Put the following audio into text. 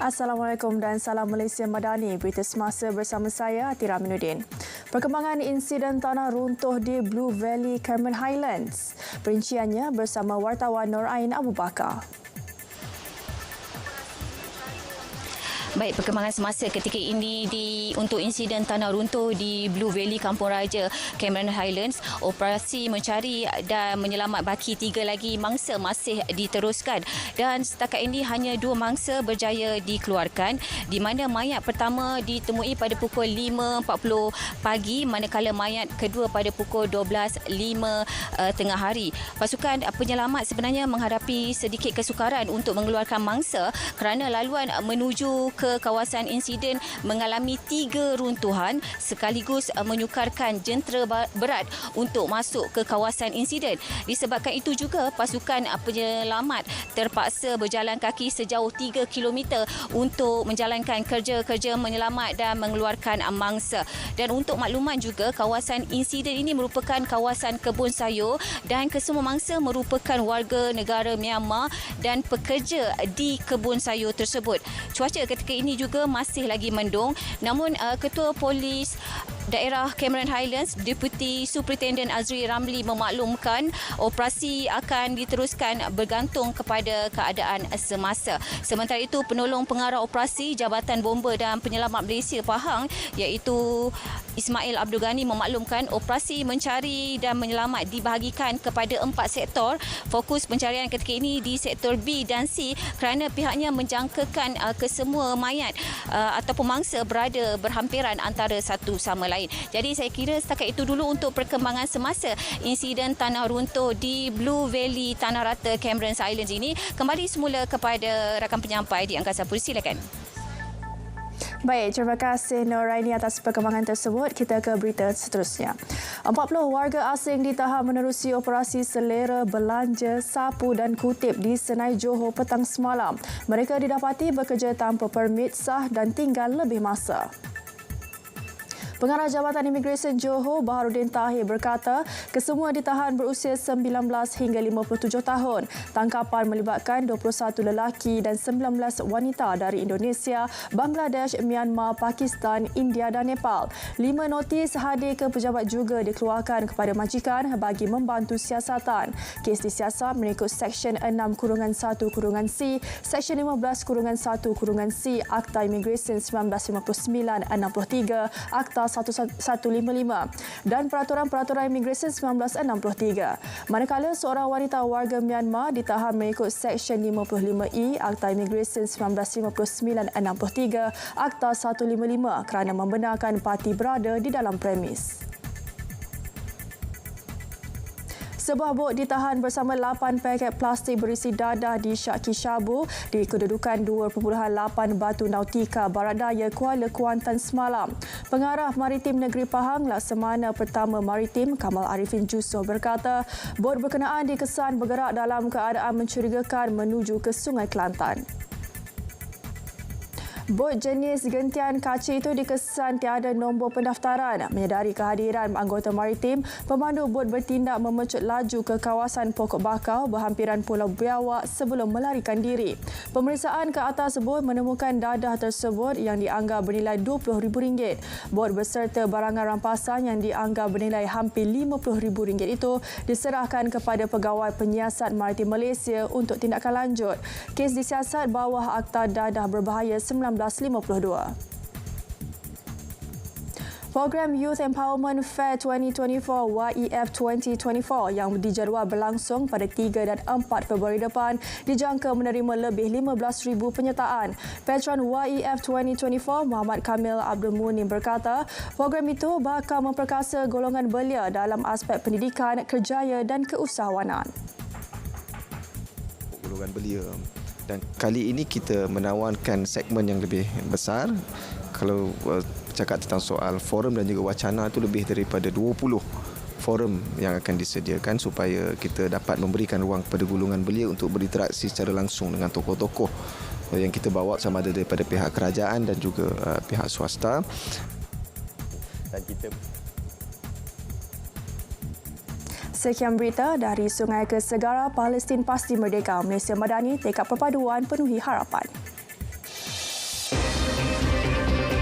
Assalamualaikum dan salam Malaysia Madani. Berita semasa bersama saya, Atira Aminuddin. Perkembangan insiden tanah runtuh di Blue Valley, Cameron Highlands. Perinciannya bersama wartawan Nur Ain Abu Bakar. Baik, perkembangan semasa ketika ini untuk insiden tanah runtuh di Blue Valley, Kampung Raja, Cameron Highlands. Operasi mencari dan menyelamat baki 3 lagi mangsa masih diteruskan. Dan setakat ini hanya 2 mangsa berjaya dikeluarkan, di mana mayat pertama ditemui pada pukul 5.40 pagi, manakala mayat kedua pada pukul 12.05 tengah hari. Pasukan penyelamat sebenarnya menghadapi sedikit kesukaran untuk mengeluarkan mangsa kerana laluan menuju ke kawasan insiden mengalami 3 runtuhan sekaligus menyukarkan jentera berat untuk masuk ke kawasan insiden. Disebabkan itu juga pasukan penyelamat terpaksa berjalan kaki sejauh 3 km untuk menjalankan kerja-kerja menyelamat dan mengeluarkan mangsa. Dan untuk makluman juga, kawasan insiden ini merupakan kawasan kebun sayur dan kesemua mangsa merupakan warga negara Myanmar dan pekerja di kebun sayur tersebut. Cuaca ketika ini juga masih lagi mendung, namun Ketua Polis Daerah Cameron Highlands, Deputi Superintendent Azri Ramli memaklumkan operasi akan diteruskan bergantung kepada keadaan semasa. Sementara itu, penolong pengarah operasi Jabatan Bomba dan Penyelamat Malaysia Pahang iaitu Ismail Abdul Ghani memaklumkan operasi mencari dan menyelamat dibahagikan kepada 4 sektor. Fokus pencarian ketika ini di sektor B dan C kerana pihaknya menjangkakan kesemua mayat ataupun mangsa berada berhampiran antara satu sama lain. Jadi saya kira setakat itu dulu untuk perkembangan semasa insiden tanah runtuh di Blue Valley, Tanah Rata, Cameron Highlands ini. Kembali semula kepada rakan penyampai di Angkasa Puri, silakan. Baik, terima kasih Nur Aini atas perkembangan tersebut. Kita ke berita seterusnya. 40 warga asing ditahan menerusi operasi selera belanja sapu dan kutip di Senai Johor petang semalam. Mereka didapati bekerja tanpa permit sah dan tinggal lebih masa. Pengarah Jabatan Imigresen Johor, Baharudin Tahir berkata, kesemua ditahan berusia 19 hingga 57 tahun. Tangkapan melibatkan 21 lelaki dan 19 wanita dari Indonesia, Bangladesh, Myanmar, Pakistan, India dan Nepal. 5 notis hadir ke pejabat juga dikeluarkan kepada majikan bagi membantu siasatan. Kes disiasat mengikut Seksyen 6-1-C, Seksyen 15-1-C Akta Imigresen 1959-63, Akta 1155 dan Peraturan-Peraturan Imigresen 1963. Manakala seorang wanita warga Myanmar ditahan mengikut Seksyen 55E Akta Imigresen 1959-63, Akta 155 kerana membenarkan parti berada di dalam premis. Sebuah bot ditahan bersama 8 paket plastik berisi dadah di Syaki Shabu di kedudukan 2.8 Batu Nautika Barat Daya, Kuala Kuantan semalam. Pengarah Maritim Negeri Pahang, Laksamana Pertama Maritim Kamal Arifin Jusoh berkata, bot berkenaan dikesan bergerak dalam keadaan mencurigakan menuju ke Sungai Kelantan. Bot jenis gentian kaca itu dikesan tiada nombor pendaftaran. Menyedari kehadiran anggota maritim, pemandu bot bertindak memecut laju ke kawasan pokok bakau berhampiran Pulau Biawak sebelum melarikan diri. Pemeriksaan ke atas bot menemukan dadah tersebut yang dianggap bernilai RM20,000. Bot beserta barangan rampasan yang dianggap bernilai hampir RM50,000 itu diserahkan kepada Pegawai Penyiasat Maritim Malaysia untuk tindakan lanjut. Kes disiasat bawah Akta Dadah Berbahaya 1952. Program Youth Empowerment Fair 2024 YEF 2024 yang dijadual berlangsung pada 3 dan 4 Februari depan dijangka menerima lebih 15,000 penyertaan. Patron YEF 2024 Muhammad Kamil Abdul Munim berkata, program itu bakal memperkasa golongan belia dalam aspek pendidikan, kerjaya dan keusahawanan. Golongan belia. Dan kali ini kita menawarkan segmen yang lebih besar. Kalau cakap tentang soal forum dan juga wacana, itu lebih daripada 20 forum yang akan disediakan supaya kita dapat memberikan ruang kepada golongan belia untuk berinteraksi secara langsung dengan tokoh-tokoh yang kita bawa sama ada daripada pihak kerajaan dan juga pihak swasta. Dan kita Sekian berita dari Sungai ke Segara, Palestin pasti merdeka. Malaysia Madani, tekad perpaduan penuhi harapan.